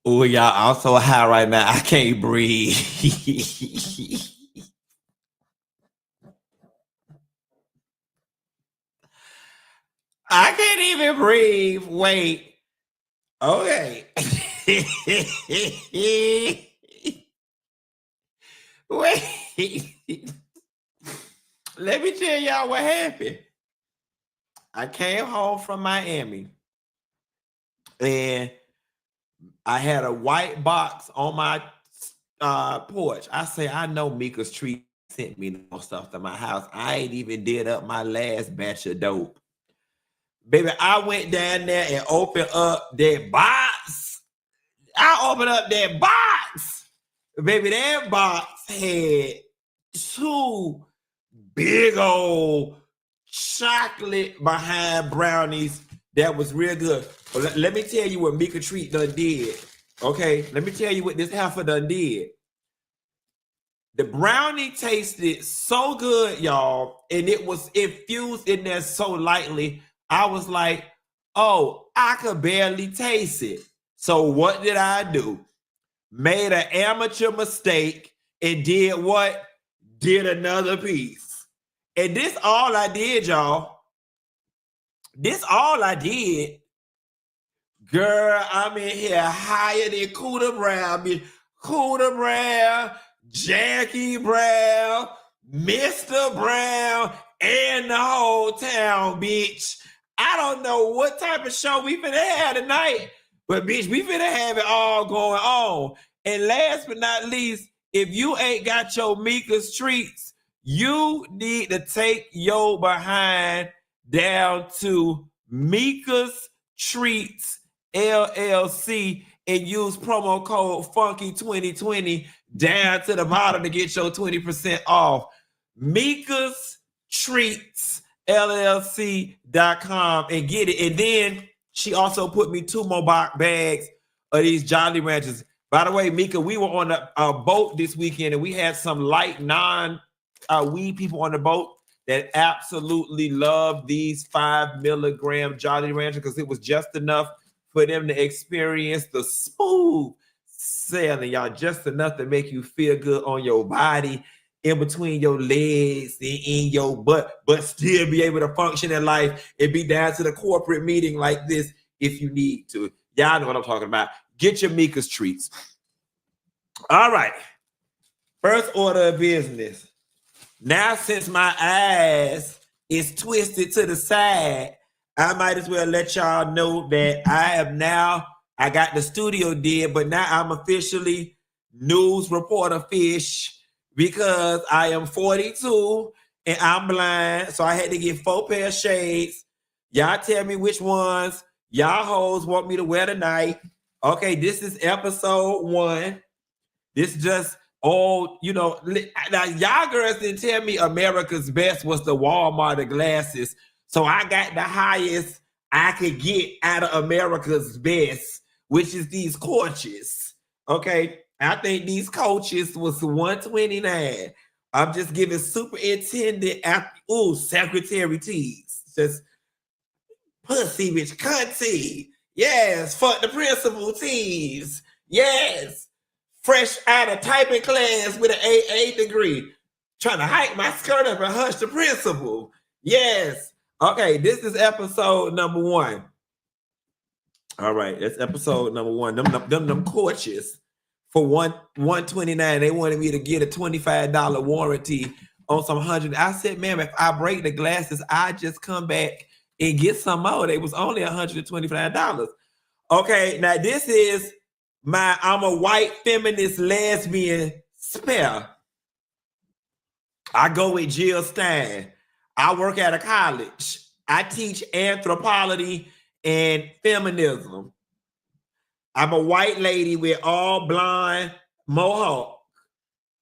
Oh, y'all, I'm so high right now. I can't breathe. I can't even breathe. Wait. Okay. Wait. Let me tell y'all what happened. I came home from Miami and I had a white box on my porch. I say, I know Mika's tree sent me no stuff to my house. I ain't even did up my last batch of dope. Baby, I went down there and opened up that box. I opened up that box. Baby, that box had two big old chocolate behind brownies that was real good. But let me tell you what Mika Treat done did. Okay, let me tell you what this heifer done did. The brownie tasted so good, y'all, and it was infused in there so lightly. I was like, oh, I could barely taste it. So what did I do? Made an amateur mistake and did what? Did another piece. And this all I did, y'all. This all I did. Girl, I'm in here higher than Cooter Brown, bitch. Cooter Brown, Jackie Brown, Mr. Brown, and the whole town, bitch. I don't know what type of show we finna have tonight, but bitch, we finna have it all going on. And last but not least, if you ain't got your Mika's treats, you need to take your behind down to Mika's Treats LLC and use promo code Funky2020 down to the bottom to get your 20% off. Mika's Treats LLC.com and get it. And then she also put me 2 more bags of these Jolly Ranchers. By the way, Mika, we were on a boat this weekend and we had some light non-weed people on the boat that absolutely loved these 5 milligram Jolly Rancher because it was just enough for them to experience the smooth sailing, y'all, just enough to make you feel good on your body, in between your legs and in your butt, but still be able to function in life and be down to the corporate meeting like this if you need to. Y'all know what I'm talking about. Get your Mika's treats. All right. First order of business. Now, since my ass is twisted to the side, I might as well let y'all know that I got the studio did, but now I'm officially news reporter fish because I am 42 and I'm blind. So I had to get 4 pair of shades. Y'all tell me which ones y'all hoes want me to wear tonight. Okay, this is episode 1. This just now y'all girls didn't tell me America's Best was the Walmart of glasses. So I got the highest I could get out of America's Best, which is these coaches. Okay. I think these coaches was $129. I'm just giving superintendent secretary tees. Just pussy bitch cunty. Yes, fuck the principal tees. Yes. Fresh out of typing class with an AA degree. Trying to hike my skirt up and hush the principal. Yes. Okay, this is episode number 1. All right, that's episode number 1. Them coaches for $129. They wanted me to get a $25 warranty on some 100. I said, ma'am, if I break the glasses, I just come back and get some more. They was only $125. Okay, now this is I'm a white feminist lesbian spell. I go with Jill Stein. I work at a college. I teach anthropology and feminism. I'm a white lady with all blonde mohawk.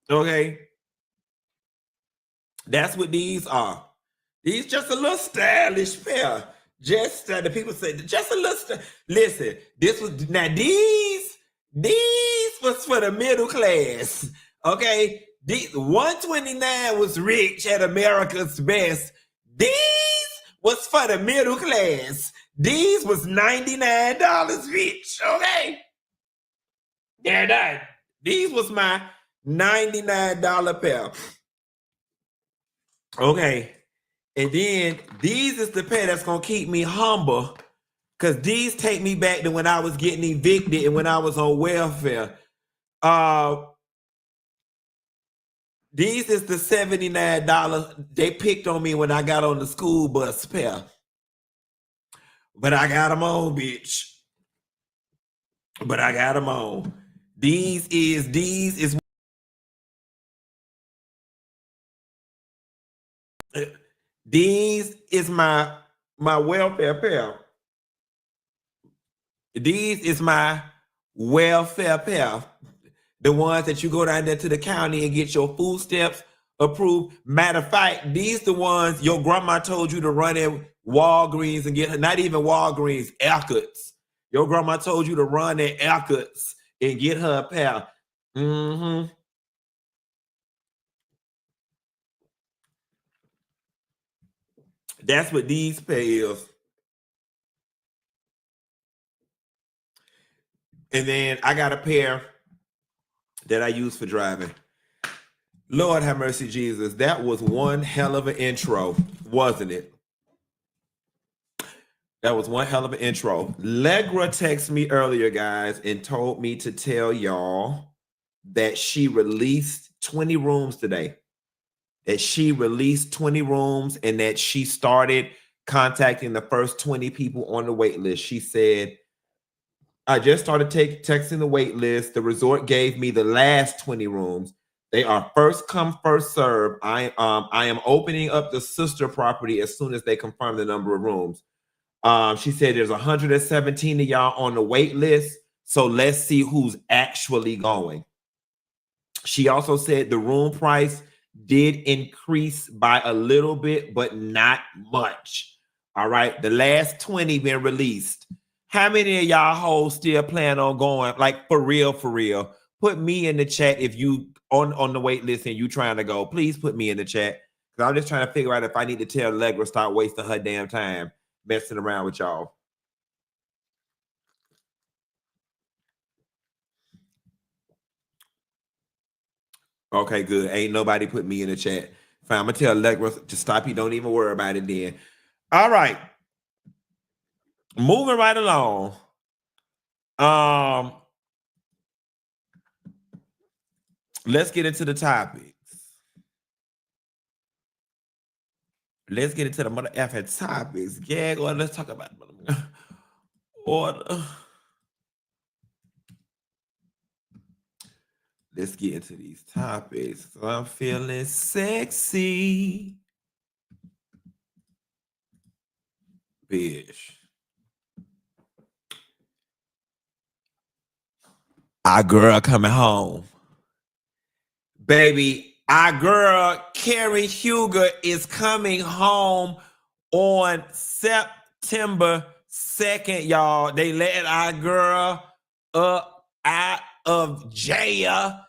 Okay. That's what these are. These just a little stylish pair. Just the people say just a little. Listen, this was now these was for the middle class. Okay, these 129 was rich at America's Best. These was for the middle class. These was $99 rich. Okay. They're not. These was my $99 pair. Okay. And then these is the pair that's gonna keep me humble, because these take me back to when I was getting evicted and when I was on welfare. These is the $79 they picked on me when I got on the school bus pair. But I got them on, bitch. But I got them on. These is my welfare pair. These is my welfare pair. The ones that you go down there to the county and get your food stamps approved. Matter of fact, these the ones your grandma told you to run in Walgreens and get her, not even Walgreens, Erkut's. Your grandma told you to run in Erkut's and get her a pair. Mm-hmm. That's what these pairs. And then I got a pair that I use for driving. Lord have mercy, Jesus. That was one hell of an intro, wasn't it? That was one hell of an intro. Legra texted me earlier, guys, and told me to tell y'all that she released 20 rooms today. That she released 20 rooms and that she started contacting the first 20 people on the wait list. She said, I just started texting the wait list. The resort gave me the last 20 rooms. They are first come, first serve. I am opening up the sister property as soon as they confirm the number of rooms. She said there's 117 of y'all on the wait list. So let's see who's actually going. She also said the room price did increase by a little bit, but not much. All right. The last 20 been released. How many of y'all hoes still plan on going? Like for real, for real. Put me in the chat if you on the wait list and you trying to go. Please put me in the chat. Because I'm just trying to figure out if I need to tell Allegra stop wasting her damn time messing around with y'all. Okay, good. Ain't nobody put me in the chat. Fine, I'm gonna tell Allegra to stop. You don't even worry about it then. All right. Moving right along. Let's get into the topics. Let's get into the mother effing topics. Yeah, go on, let's talk about order. Let's get into these topics. So I'm feeling sexy. Bitch. Our girl coming home. Baby, our girl Carrie Huger is coming home on September 2nd, y'all. They let our girl up out of jail.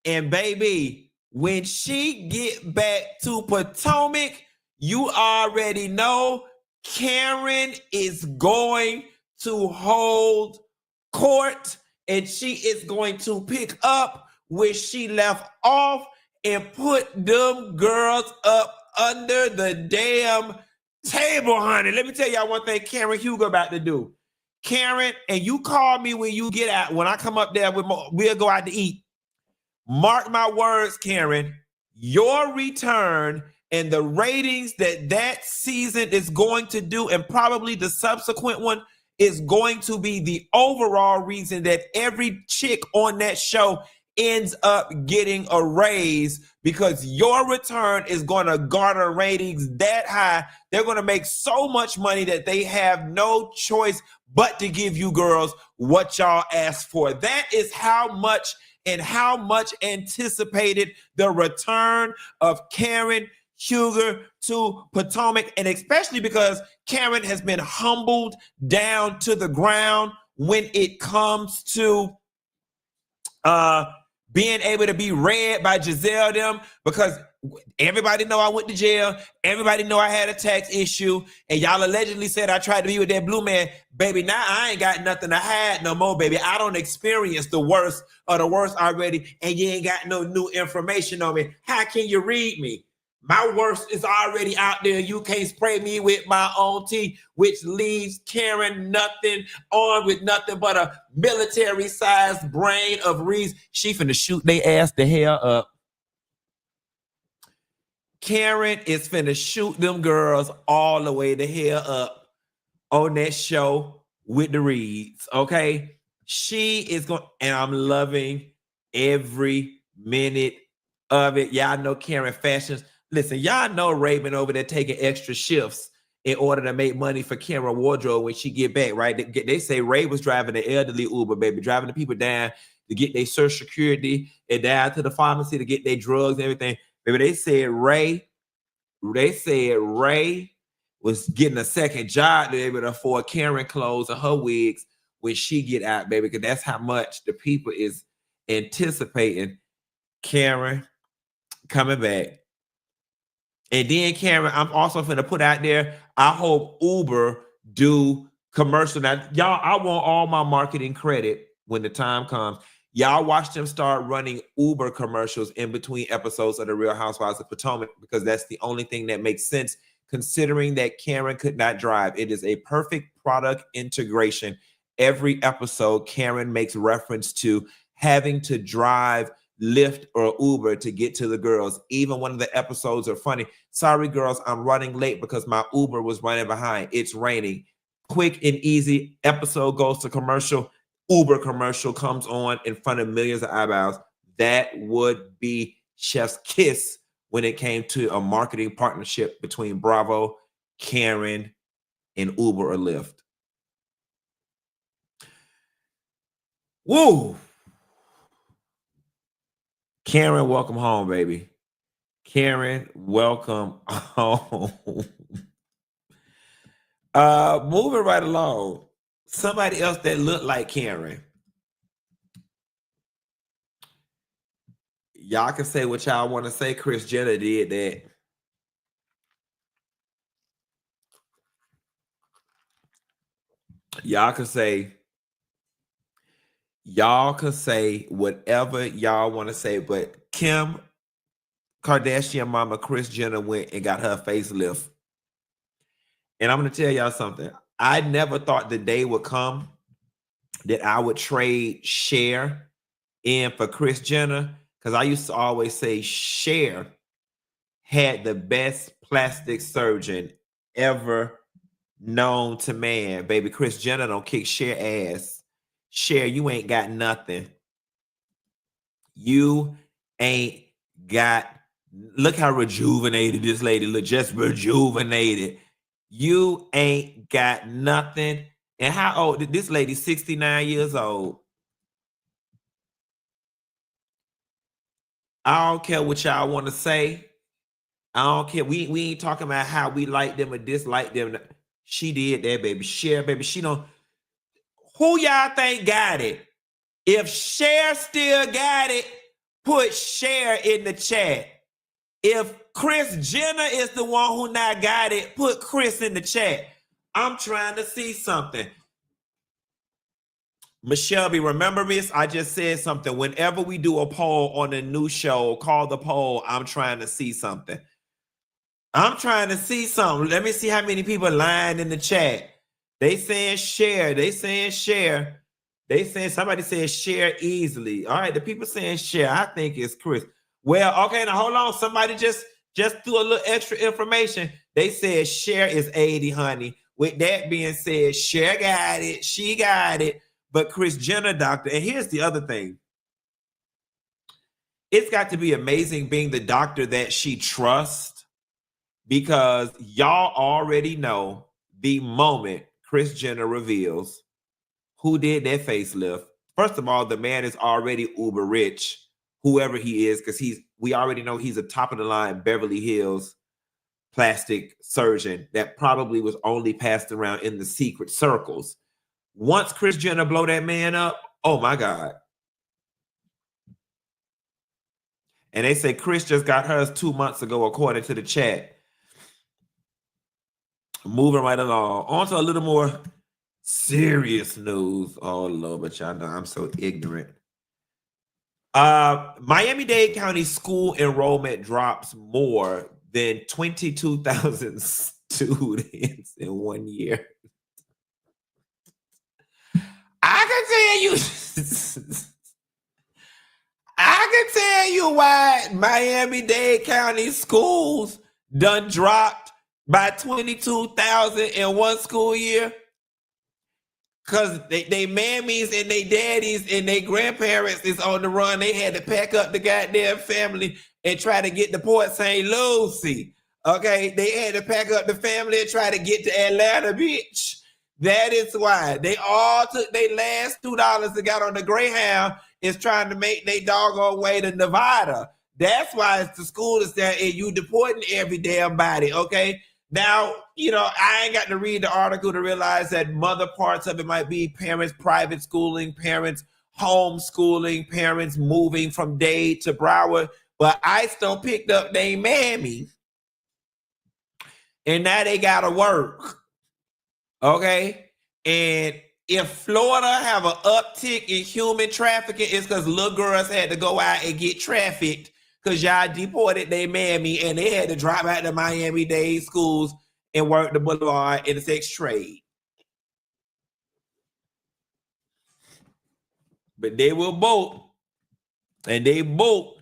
And baby, when she get back to Potomac, you already know Karen is going to hold court and she is going to pick up where she left off and put them girls up under the damn table, honey. Let me tell y'all one thing Karen Huger about to do. Karen, and you call me when you get out. When I come up there, we'll go out to eat. Mark my words, Karen, your return and the ratings that season is going to do, and probably the subsequent one, is going to be the overall reason that every chick on that show ends up getting a raise, because your return is going to garner ratings that high. They're going to make so much money that they have no choice but to give you girls what y'all asked for. That is how much anticipated the return of Karen Huger to Potomac, and especially because Karen has been humbled down to the ground when it comes to being able to be read by Giselle them, because Everybody know I went to jail. Everybody know I had a tax issue. And y'all allegedly said I tried to be with that blue man. Baby, now I ain't got nothing to hide no more, baby. I don't experience the worst of the worst already, and you ain't got no new information on me. How can you read me? My worst is already out there. You can't spray me with my own tea, which leaves Karen nothing on with nothing but a military-sized brain of reason. She finna shoot they ass the hell up. Karen is finna shoot them girls all the way the hell up on that show with the Reeds, okay? She is going, and I'm loving every minute of it. Y'all know Karen fashions. Listen, y'all know Raven over there taking extra shifts in order to make money for Karen wardrobe when she get back, right? They say Ray was driving the elderly Uber, baby, driving the people down to get their Social Security and down to the pharmacy to get their drugs and everything. Baby, they said Ray was getting a second job to be able to afford Karen clothes and her wigs when she get out, baby, because that's how much the people is anticipating Karen coming back. And then Karen, I'm also finna put out there, I hope Uber do commercial. Now, y'all, I want all my marketing credit when the time comes. Y'all watch them start running Uber commercials in between episodes of The Real Housewives of Potomac, because that's the only thing that makes sense considering that Karen could not drive. It is a perfect product integration. Every episode, Karen makes reference to having to drive Lyft or Uber to get to the girls. Even one of the episodes are funny. Sorry, girls, I'm running late because my Uber was running behind. It's raining. Quick and easy. Episode goes to commercial. Uber commercial comes on in front of millions of eyeballs. That would be chef's kiss when it came to a marketing partnership between Bravo, Karen, and Uber or Lyft. Woo! Karen, welcome home, baby. Karen, welcome home. Moving right along. Somebody else that looked like Karen. Y'all can say what y'all want to say. Kris Jenner did that. Y'all can say whatever y'all want to say, but Kim Kardashian mama Kris Jenner went and got her facelift. And I'm going to tell y'all something. I never thought the day would come that I would trade Cher in for Kris Jenner, because I used to always say Cher had the best plastic surgeon ever known to man. Baby, Kris Jenner don't kick Cher ass. Cher, you ain't got nothing. You ain't got, look how rejuvenated this lady look, just rejuvenated. You ain't got nothing. And how old? This lady 69 years old. I don't care what y'all want to say. I don't care. We ain't talking about how we like them or dislike them. She did that, baby. Cher, baby. She don't. Who y'all think got it? If Cher still got it, put Cher in the chat. If Kris Jenner is the one who not got it, put Kris in the chat. I'm trying to see something. Michelle, remember this? I just said something. Whenever we do a poll on a new show, call the poll. I'm trying to see something. I'm trying to see something. Let me see how many people lying in the chat. They saying Cher. They saying Cher. They saying somebody says Cher easily. All right, the people saying Cher. I think it's Kris. Well, okay, now hold on. Somebody just threw a little extra information. They said Cher is 80, honey. With that being said, Cher got it. She got it. But Kris Jenner, doctor, and here's the other thing. It's got to be amazing being the doctor that she trusts, because y'all already know the moment Kris Jenner reveals who did that facelift. First of all, the man is already uber rich, whoever he is, because we already know he's a top of the line Beverly Hills plastic surgeon that probably was only passed around in the secret circles. Once Kris Jenner blow that man up, oh my God. And they say Kris just got hers 2 months ago, according to the chat. Moving right along. On to a little more serious news. Oh, Lord, but y'all know I'm so ignorant. Miami-Dade County school enrollment drops more than 22,000 students in 1 year. I can tell you why Miami-Dade County schools done dropped by 22,000 in one school year. Because they mammies and they daddies and they grandparents is on the run. They had to pack up the goddamn family and try to get to Port St. Lucie. Okay, they had to pack up the family and try to get to Atlanta Beach. That is why they all took their last $2 and got on the Greyhound is trying to make their doggone way to Nevada. That's why it's the school is there and you deporting every damn body, okay? Now, you know, I ain't got to read the article to realize that mother parts of it might be parents private schooling, parents homeschooling, parents moving from Dade to Broward, but ICE don't picked up their mammy. And now they got to work. Okay, and if Florida have an uptick in human trafficking, it's because little girls had to go out and get trafficked because y'all deported their mammy and they had to drive out to Miami-Dade schools and work the boulevard in the sex trade. But they will both, and they both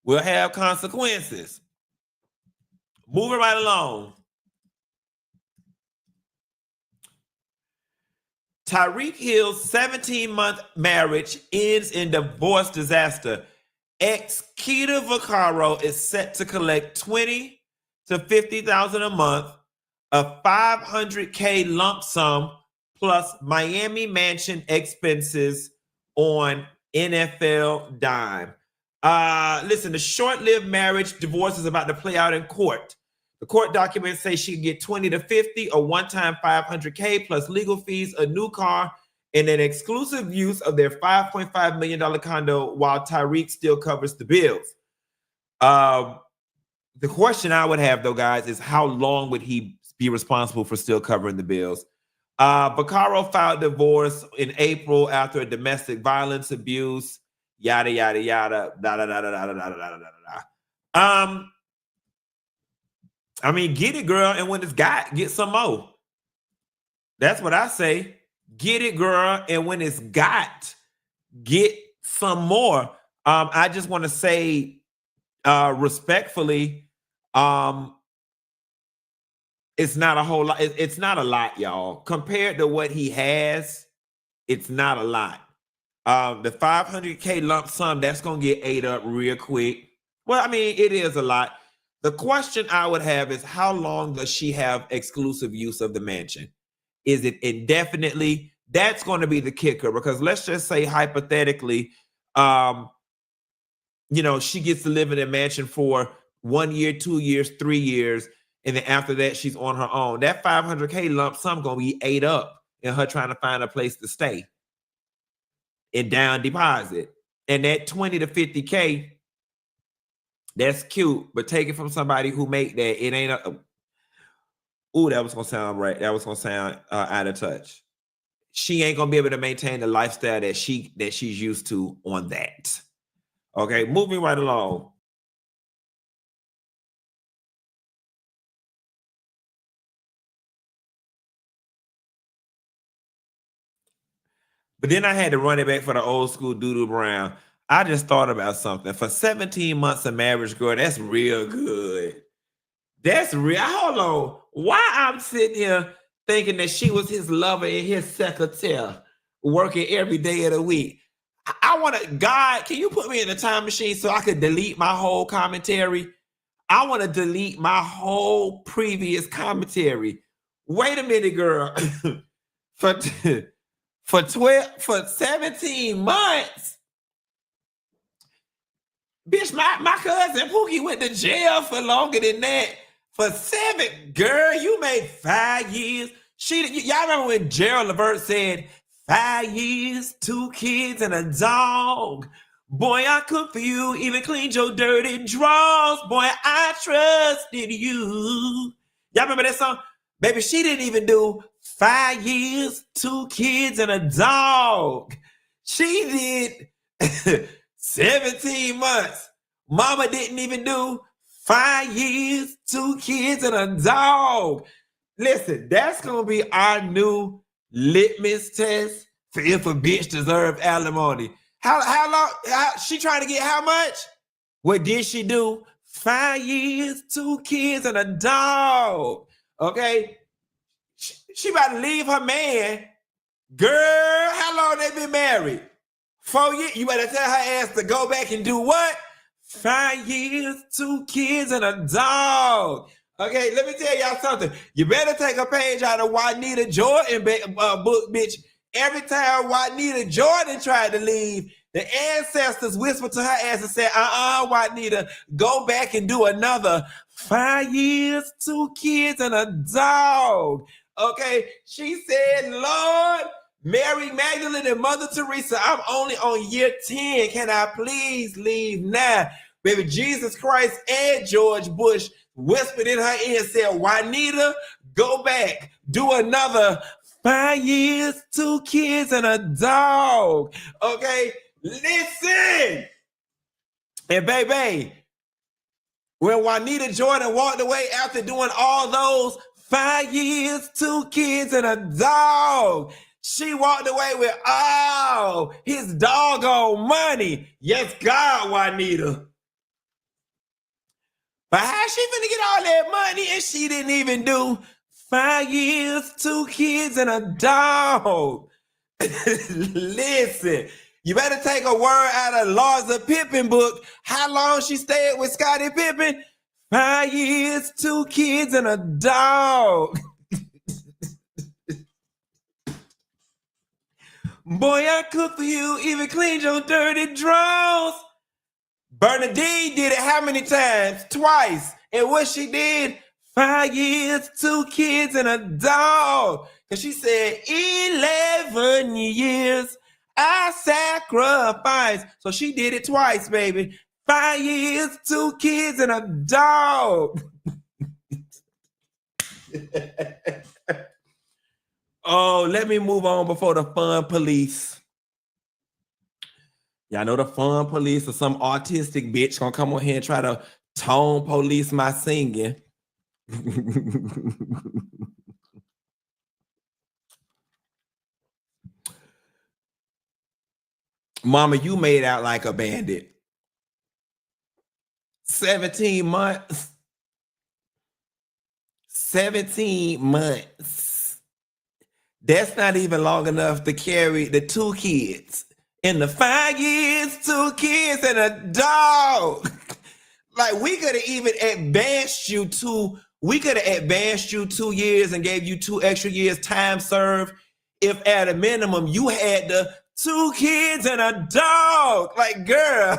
will have consequences. Moving right along. Tyreek Hill's 17-month marriage ends in divorce disaster. Ex Keita Vaccaro is set to collect $20,000 to $50,000 a month, a $500K lump sum, plus Miami mansion expenses on NFL dime. Listen, the short-lived marriage divorce is about to play out in court. The court documents say she can get 20 to 50, a one-time $500K plus legal fees, a new car, and an exclusive use of their $5.5 million condo while Tyreek still covers the bills. The question I would have, though, guys, is how long would he be responsible for still covering the bills? Vaccaro filed divorce in April after a domestic violence abuse, yada, yada, yada, da, da, da, da, da, da, da, da, da, da. I mean, get it, girl, and when it's got, get some more. That's what I say. Get it, girl, and when it's got, get some more. I just want to say respectfully, it's not a whole lot. It's not a lot, y'all. Compared to what he has, it's not a lot. The $500K lump sum, that's going to get ate up real quick. Well, I mean, it is a lot. The question I would have is how long does she have exclusive use of the mansion? Is it indefinitely? That's going to be the kicker because let's just say hypothetically, you know, she gets to live in a mansion for 1 year, 2 years, 3 years, and then after that, she's on her own. That $500K lump sum going to be ate up in her trying to find a place to stay and down deposit. And that 20 to 50K, that's cute, but take it from somebody who make that. It ain't a. Ooh, that was gonna sound right. That was gonna sound out of touch. She ain't gonna be able to maintain the lifestyle that she's used to on that. Okay, moving right along. But then I had to run it back for the old school Doodoo Brown. I just thought about something. For 17 months of marriage, girl, that's real good. That's real. Hold on. Why I'm sitting here thinking that she was his lover and his secretary working every day of the week. I want to, God, can you put me in a time machine so I could delete my whole commentary? I want to delete my whole previous commentary. Wait a minute, girl. For 17 months. Bitch, my cousin Pookie went to jail for longer than that. For 7, girl, you made 5 years. Y'all remember when Gerald Levert said 5 years, 2 kids, and a dog? Boy, I cooked for you, even cleaned your dirty drawers. Boy, I trusted you. Y'all remember that song? Baby, she didn't even do 5 years, 2 kids, and a dog. She did 17 months. Mama didn't even do 5 years, 2 kids, and a dog. Listen, that's going to be our new litmus test for if a bitch deserves alimony. How long? She trying to get how much? What did she do? 5 years, 2 kids, and a dog. Okay? She about to leave her man. Girl, how long they been married? 4 years? You better tell her ass to go back and do what? 5 years, 2 kids, and a dog. Okay, let me tell y'all something. You better take a page out of Juanita Jordan book, bitch. Every time Juanita Jordan tried to leave, the ancestors whispered to her ass and said, Juanita, go back and do another 5 years, 2 kids, and a dog. Okay, she said, Lord, Mary Magdalene and Mother Teresa, I'm only on year 10. Can I please leave now? Baby, Jesus Christ and George Bush whispered in her ear and said, Juanita, go back, do another 5 years, 2 kids, and a dog. Okay, listen. And baby, when Juanita Jordan walked away after doing all those 5 years, 2 kids, and a dog, she walked away with all his doggone money. Yes, God, Juanita. But how she finna get all that money and she didn't even do 5 years, 2 kids, and a dog? Listen, you better take a word out of Larsa Pippen book. How long she stayed with Scottie Pippen? 5 years, 2 kids, and a dog. Boy, I cooked for you, even cleaned your dirty drawers. Bernadine did it how many times? Twice. And what she did? 5 years, 2 kids, and a dog. Because she said, 11 years I sacrificed. So she did it twice, baby. 5 years, 2 kids, and a dog. Oh, let me move on before the fun police. Y'all know the fun police or some autistic bitch gonna come on here and try to tone police my singing. Mama, you made out like a bandit. 17 months. 17 months. That's not even long enough to carry the 2 kids. In the 5 years, 2 kids, and a dog. Like, we could have even advanced you 2 years and gave you 2 extra years time served if at a minimum you had the 2 kids and a dog. Like, girl.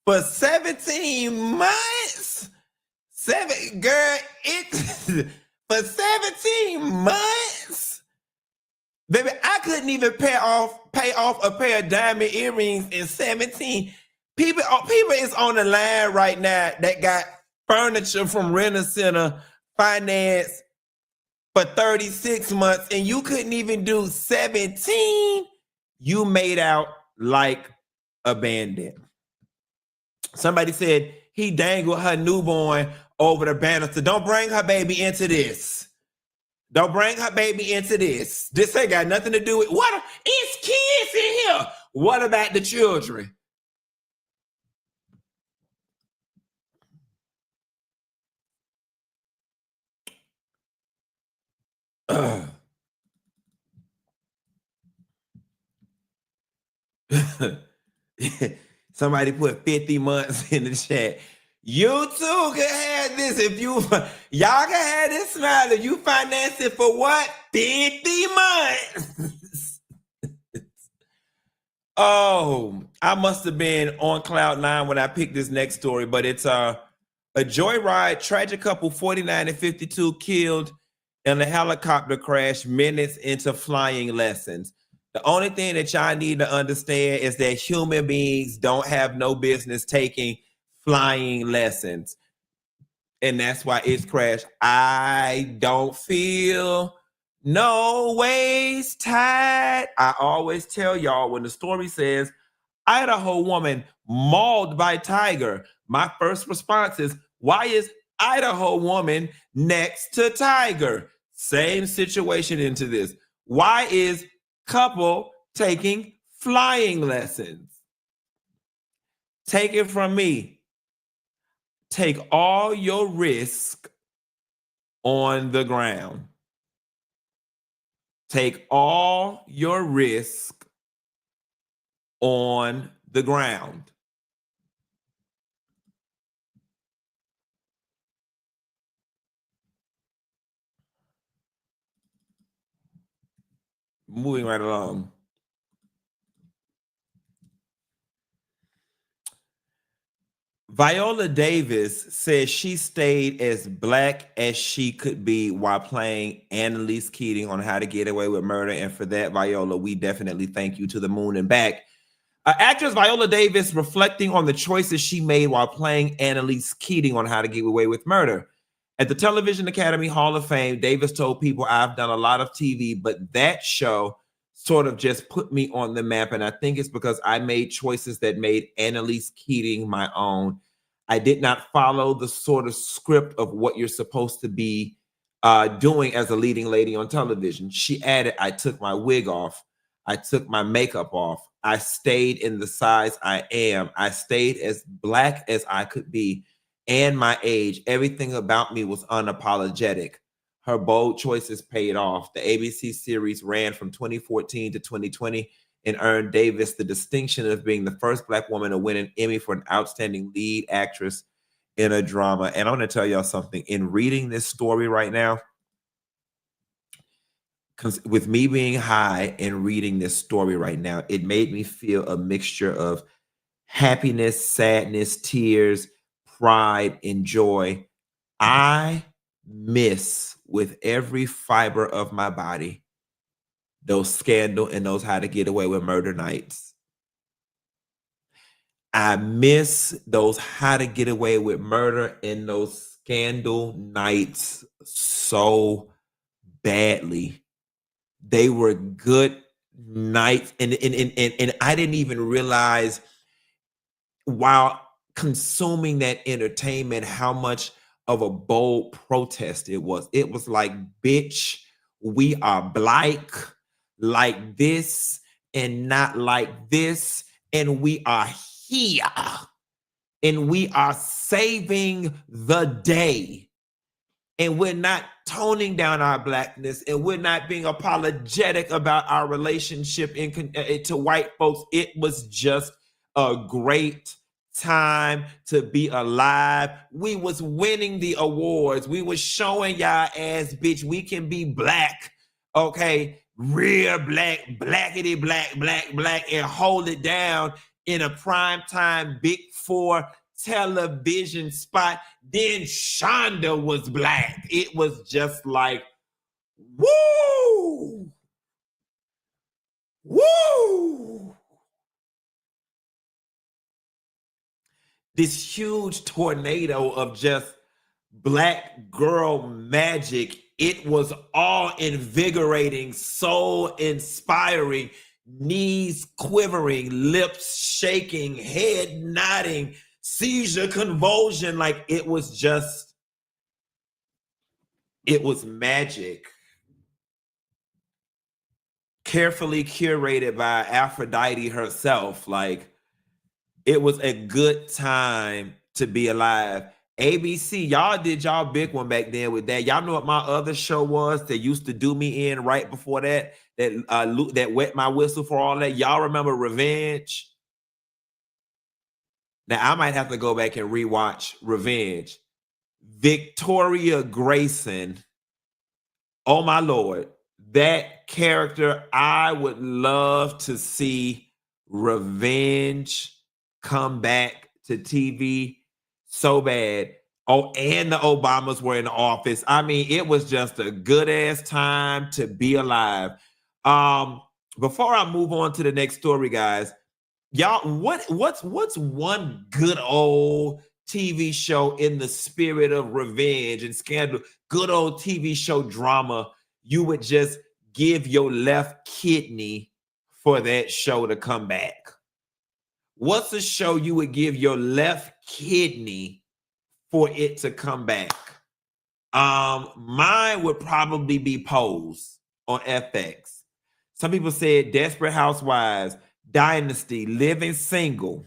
For 17 months? Girl, for 17 months? Baby, I couldn't even pay off a pair of diamond earrings in 17. People is on the line right now that got furniture from Rent-A-Center finance for 36 months, and you couldn't even do 17. You made out like a bandit. Somebody said he dangled her newborn over the banister. Don't bring her baby into this. Don't bring her baby into this. This ain't got nothing to do with what. It's kids in here. What about the children? Somebody put 50 months in the chat. You too can have this if y'all can have this smile if you finance it for what? 50 months. Oh, I must have been on cloud 9 when I picked this next story, but it's a joyride, tragic couple 49 and 52 killed in a helicopter crash minutes into flying lessons. The only thing that y'all need to understand is that human beings don't have no business taking flying lessons. And that's why it's crashed. I don't feel no ways tied. I always tell y'all when the story says Idaho woman mauled by tiger, my first response is, why is Idaho woman next to tiger? Same situation into this. Why is couple taking flying lessons? Take it from me. Take all your risk on the ground. Take all your risk on the ground. Moving right along. Viola Davis says she stayed as black as she could be while playing Annalise Keating on How to Get Away with Murder. And for that, Viola, we definitely thank you to the moon and back. Actress Viola Davis reflecting on the choices she made while playing Annalise Keating on How to Get Away with Murder. At the Television Academy Hall of Fame, Davis told people, I've done a lot of TV, but that show sort of just put me on the map. And I think it's because I made choices that made Annalise Keating my own. I did not follow the sort of script of what you're supposed to be doing as a leading lady on television. She added, I took my wig off. I took my makeup off. I stayed in the size I am. I stayed as black as I could be and my age. Everything about me was unapologetic. Her bold choices paid off. The ABC series ran from 2014 to 2020 and earned Davis the distinction of being the first Black woman to win an Emmy for an outstanding lead actress in a drama. And I want to tell y'all something. In reading this story right now, with me being high and reading this story right now, it made me feel a mixture of happiness, sadness, tears, pride, and joy. I miss with every fiber of my body those Scandal and those How to Get Away with Murder nights. I miss those How to Get Away with Murder and those Scandal nights so badly. They were good nights, and I didn't even realize while consuming that entertainment how much of a bold protest it was. It was like, bitch, we are black like this and not like this, and we are here and we are saving the day, and we're not toning down our blackness, and we're not being apologetic about our relationship to white folks. It was just a great time to be alive. We was winning the awards. We was showing y'all ass, bitch, we can be black, okay? Real black, blackity black, black, and hold it down in a primetime Big Four television spot. Then Shonda was black. It was just like, woo, woo. This huge tornado of just black girl magic. It was all invigorating, soul inspiring, knees quivering, lips shaking, head nodding, seizure convulsion. Like it was magic. Carefully curated by Aphrodite herself. Like it was a good time to be alive. ABC, y'all did y'all big one back then with that. Y'all know what my other show was that used to do me in right before that wet my whistle for all that. Y'all remember Revenge? Now I might have to go back and rewatch Revenge. Victoria Grayson, oh my Lord, that character, I would love to see Revenge come back to TV so bad. Oh, and the Obamas were in office. I mean, it was just a good ass time to be alive. Before I move on to the next story, guys, y'all, what's one good old TV show in the spirit of revenge and scandal, good old TV show drama you would just give your left kidney for that show to come back? What's a show you would give your left kidney for it to come back? Mine would probably be Pose on FX. Some people said Desperate Housewives, Dynasty, Living Single.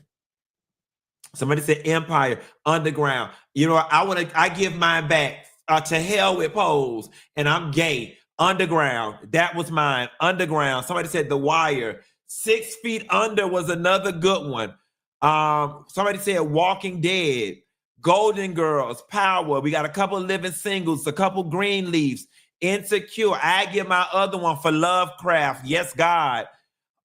Somebody said Empire, Underground. You know, I give mine back. To hell with Pose, and I'm gay. Underground, that was mine. Underground. Somebody said The Wire. 6 Feet Under was another good one. Somebody said Walking Dead, Golden Girls, Power. We got a couple Living Singles, a couple Greenleafs, Insecure. I give my other one for Lovecraft. Yes, God.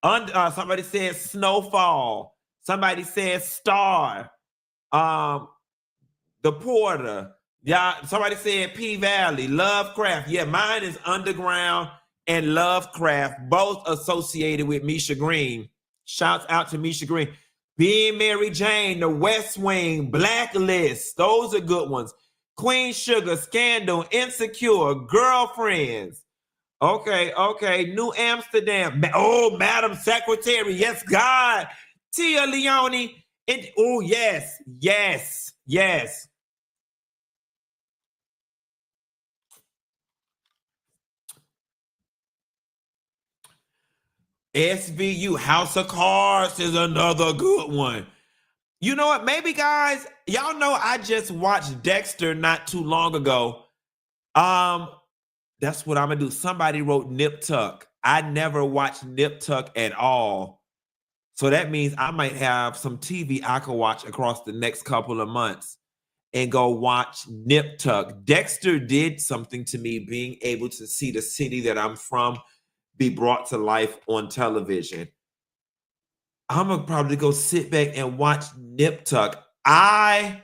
Somebody said Snowfall. Somebody said Star. The Porter. Yeah, somebody said P Valley, Lovecraft. Yeah, mine is Underground and Lovecraft, both associated with Misha Green. Shouts out to Misha Green. Being Mary Jane, The West Wing, Blacklist. Those are good ones. Queen Sugar, Scandal, Insecure, Girlfriends. Okay. New Amsterdam. Oh, Madam Secretary. Yes, God. Tia Leone. Oh, yes. SVU, House of Cards is another good one. You know what? Maybe, guys, y'all know I just watched Dexter not too long ago. That's what I'm gonna do. Somebody wrote Nip Tuck. I never watched Nip Tuck at all. So that means I might have some TV I can watch across the next couple of months and go watch Nip Tuck. Dexter did something to me, being able to see the city that I'm from be brought to life on television. I'm gonna probably go sit back and watch Nip Tuck. I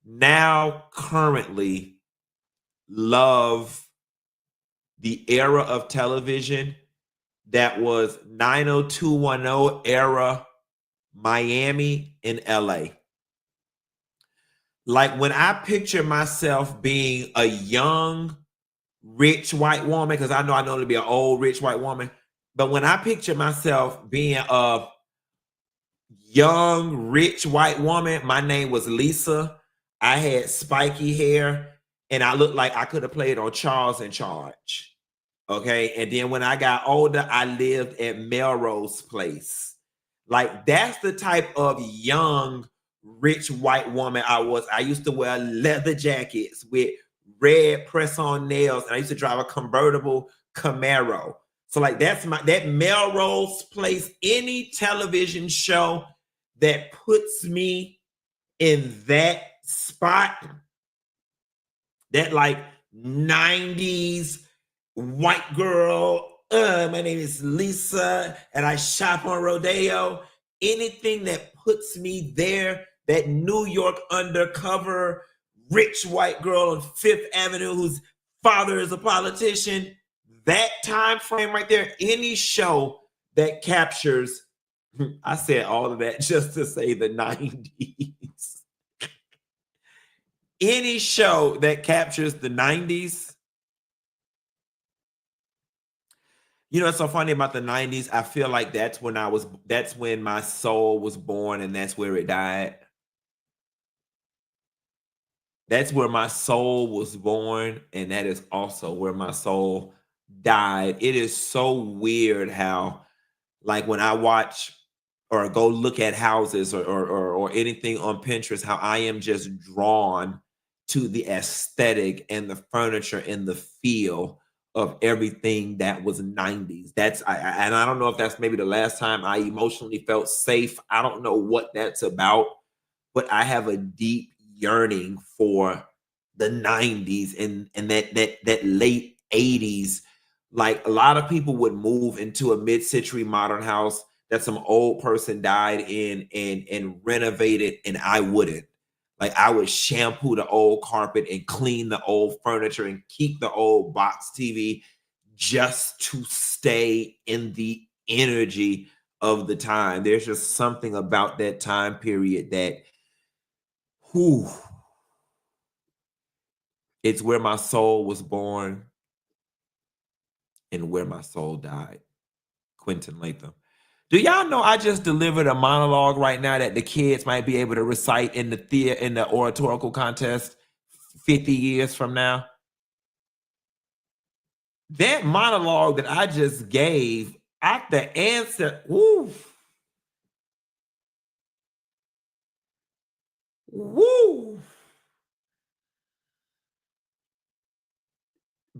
now currently love the era of television that was 90210 era Miami and LA. Like when I picture myself being a young, rich white woman, because I know to be an old, rich white woman, but when I picture myself being a young, rich white woman, my name was Lisa. I had spiky hair, and I looked like I could have played on Charles in Charge. Okay. And then when I got older, I lived at Melrose Place. Like that's the type of young, rich white woman I was. I used to wear leather jackets with red press-on nails, and I used to drive a convertible Camaro. So like that Melrose Place, any television show that puts me in that spot, that like 90s white girl, my name is Lisa and I shop on Rodeo. Anything that puts me there, that New York undercover rich white girl on Fifth Avenue whose father is a politician, that time frame right there, any show that captures, I said all of that just to say the 90s. Any show that captures the 90s. You know, it's so funny about the 90s. I feel like that's when my soul was born and that's where it died. That's where my soul was born, and that is also where my soul died. It is so weird how, like, when I watch or go look at houses or anything on Pinterest, how I am just drawn to the aesthetic and the furniture and the feel of everything that was 90s. And I don't know if that's maybe the last time I emotionally felt safe. I don't know what that's about, but I have a deep yearning for the 90s and that late 80s. Like a lot of people would move into a mid-century modern house that some old person died in and renovate it, and I wouldn't. Like I would shampoo the old carpet and clean the old furniture and keep the old box TV just to stay in the energy of the time. There's just something about that time period that, whew, it's where my soul was born and where my soul died. Quentin Latham. Do y'all know I just delivered a monologue right now that the kids might be able to recite in the oratorical contest 50 years from now? That monologue that I just gave, the answer, woo, woo.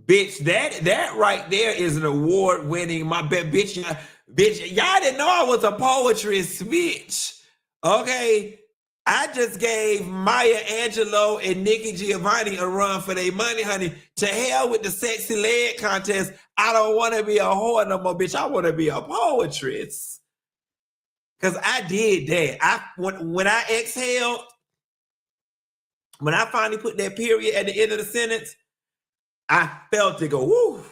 Bitch, that right there is an award-winning, my bet, bitch, y'all didn't know I was a poetry bitch. Okay. I just gave Maya Angelou and Nikki Giovanni a run for their money, honey. To hell with the sexy leg contest. I don't want to be a whore no more, bitch. I want to be a poetress. Because I did that. When I exhaled, when I finally put that period at the end of the sentence, I felt it go, woo.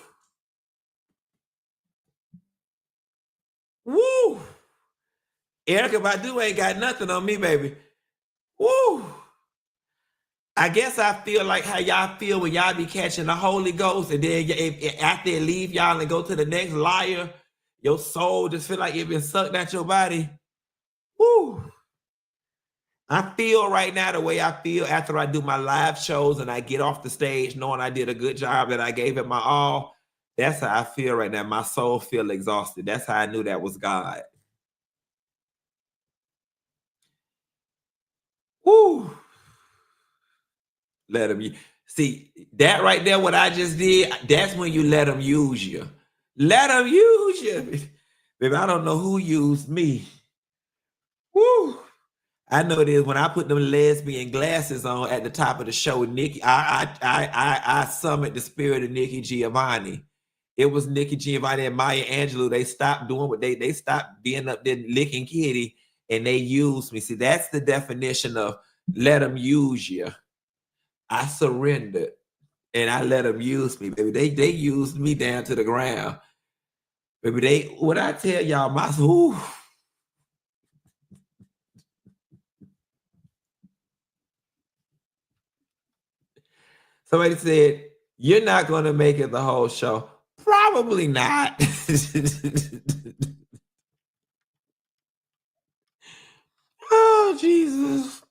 Woo. Erykah Badu ain't got nothing on me, baby. Woo. I guess I feel like how y'all feel when y'all be catching the Holy Ghost, and then after it leave y'all and go to the next liar, your soul just feel like it been sucked out your body. Woo! I feel right now the way I feel after I do my live shows and I get off the stage knowing I did a good job, that I gave it my all. That's how I feel right now. My soul feel exhausted. That's how I knew that was God. Woo! Let him see that right there. What I just did, that's when you let him use you. Let him use you. Baby, I don't know who used me. Woo! I know it is when I put them lesbian glasses on at the top of the show. Nikki, I summoned the spirit of Nikki Giovanni. It was Nikki Giovanni and Maya Angelou. They stopped doing what they stopped being up there licking kitty, and they used me. See, that's the definition of let them use you. I surrendered and I let them use me, baby. They used me down to the ground. Baby, what I tell y'all, my ooh. Somebody said, you're not gonna make it the whole show. Probably not. Oh, Jesus.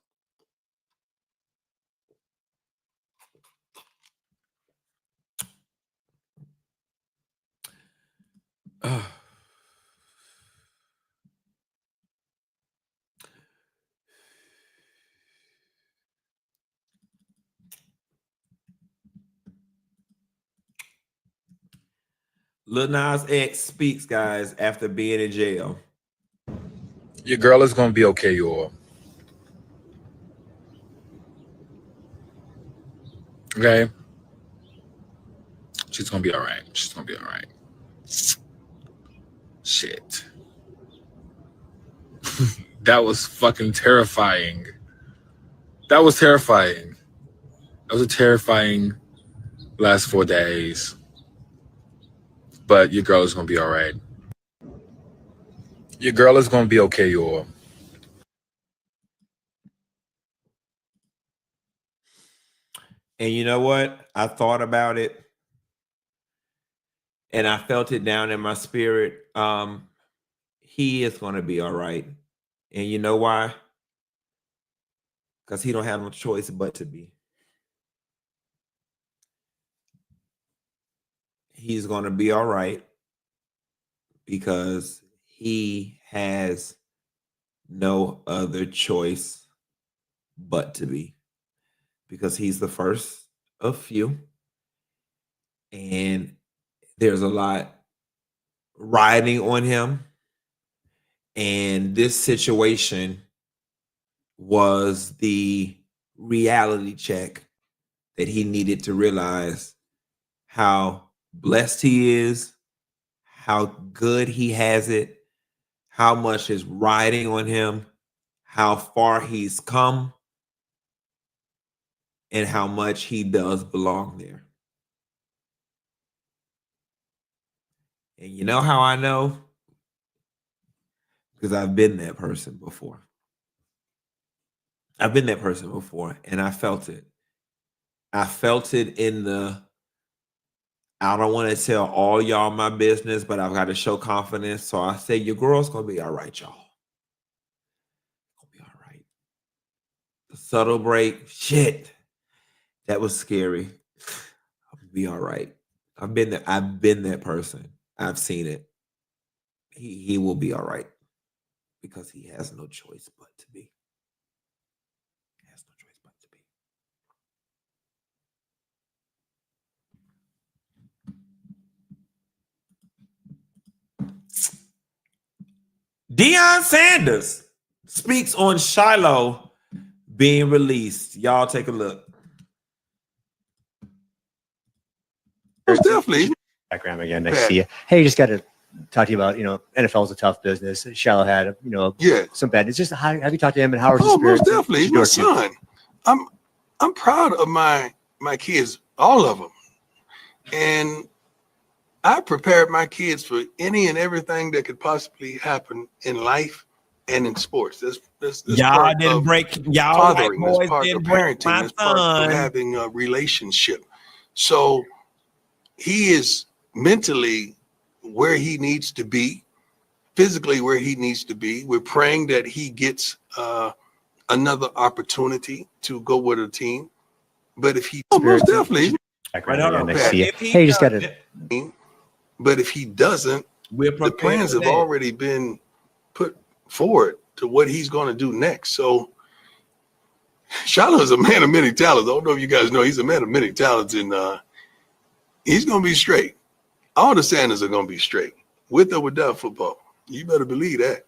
Lil Nas X speaks, guys, after being in jail. Your girl is gonna be okay, y'all. Okay? She's gonna be all right. She's gonna be all right. Shit. That was fucking terrifying. That was terrifying. That was a terrifying last 4 days. But your girl is gonna be all right. Your girl is gonna be okay, y'all. And you know what? I thought about it and I felt it down in my spirit. He is going to be all right. And you know why? Because he don't have no choice but to be. He's going to be all right because he has no other choice but to be. Because he's the first of few. And there's a lot riding on him. And this situation was the reality check that he needed to realize how blessed he is, how good he has it, how much is riding on him, how far he's come, and how much he does belong there. And you know how I know? Because I've been that person before. I've been that person before, and I felt it. I felt it in the, I don't want to tell all y'all my business, but I've got to show confidence. So I say, your girl's going to be all right, y'all. Gonna be all right. The subtle break, shit. That was scary. I'll be all right. I've been that person. I've seen it. He will be all right because he has no choice but to be. He has no choice but to be. Deion Sanders speaks on Shiloh being released. Y'all take a look. Most definitely. Background again, nice to see you. Hey, just got to talk to you about, NFL is a tough business. Shiloh had, some bad. It's just, how have you talked to him and how are his spirits? Most definitely. He's my son. I'm proud of my kids, all of them. And I prepared my kids for any and everything that could possibly happen in life and in sports. That's y'all didn't break y'all fathering. white boys That's part didn't of break parenting. my That's part of son. having a relationship. So he is mentally where he needs to be, physically where he needs to be. We're praying that he gets another opportunity to go with a team. But if he most definitely background again, nice to see you. Hey, just got to. But if he doesn't, the plans have already been put forward to what he's going to do next. So Shiloh is a man of many talents. I don't know if you guys know, he's a man of many talents, and he's going to be straight. All the Sanders are going to be straight, with or without football. You better believe that.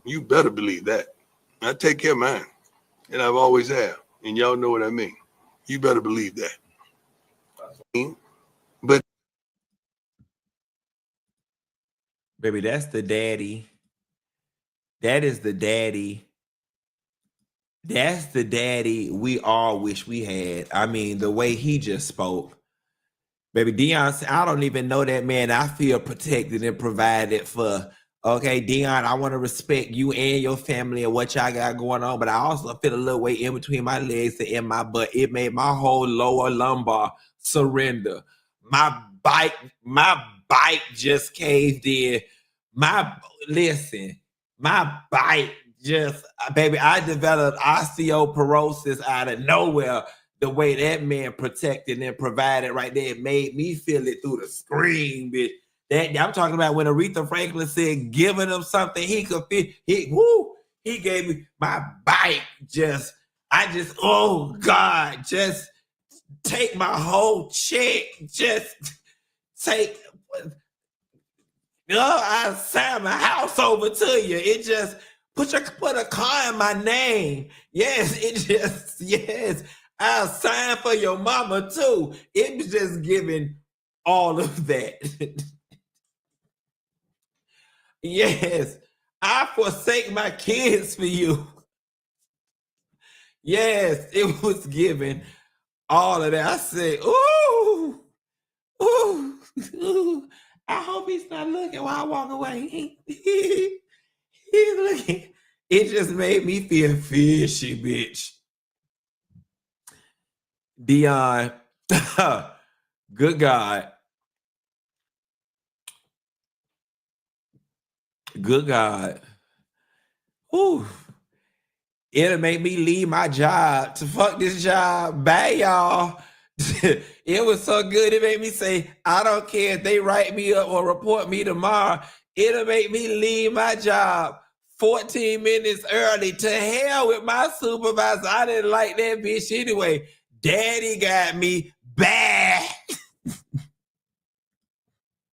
You better believe that. I take care of mine, and I've always have, and y'all know what I mean. You better believe that. But Baby, that's the daddy. That is the daddy. That's the daddy we all wish we had. I mean, the way he just spoke. Baby, Dion, I don't even know that man. I feel protected and provided for. Okay, Dion, I want to respect you and your family and what y'all got going on, but I also feel a little weight in between my legs and in my butt. It made my whole lower lumbar surrender. My bike just caved in. My bike just, baby, I developed osteoporosis out of nowhere. The way that man protected and provided right there, it made me feel it through the screen, bitch. That I'm talking about when Aretha Franklin said giving him something he could feel. He gave me my bike. Oh God, just take my whole check. Just take. I sign my house over to you. It just put a car in my name. Yes. I'll sign for your mama too. It was just giving all of that. Yes, I forsake my kids for you. Yes, it was giving all of that. I said, ooh. I hope he's not looking while I walk away. He's looking. It just made me feel fishy, bitch. Dion, good God. Good God. Ooh. It'll make me leave my job to fuck this job. Bye, y'all. It was so good. It made me say, I don't care if they write me up or report me tomorrow. It'll make me leave my job 14 minutes early. To hell with my supervisor. I didn't like that bitch anyway. Daddy got me bad.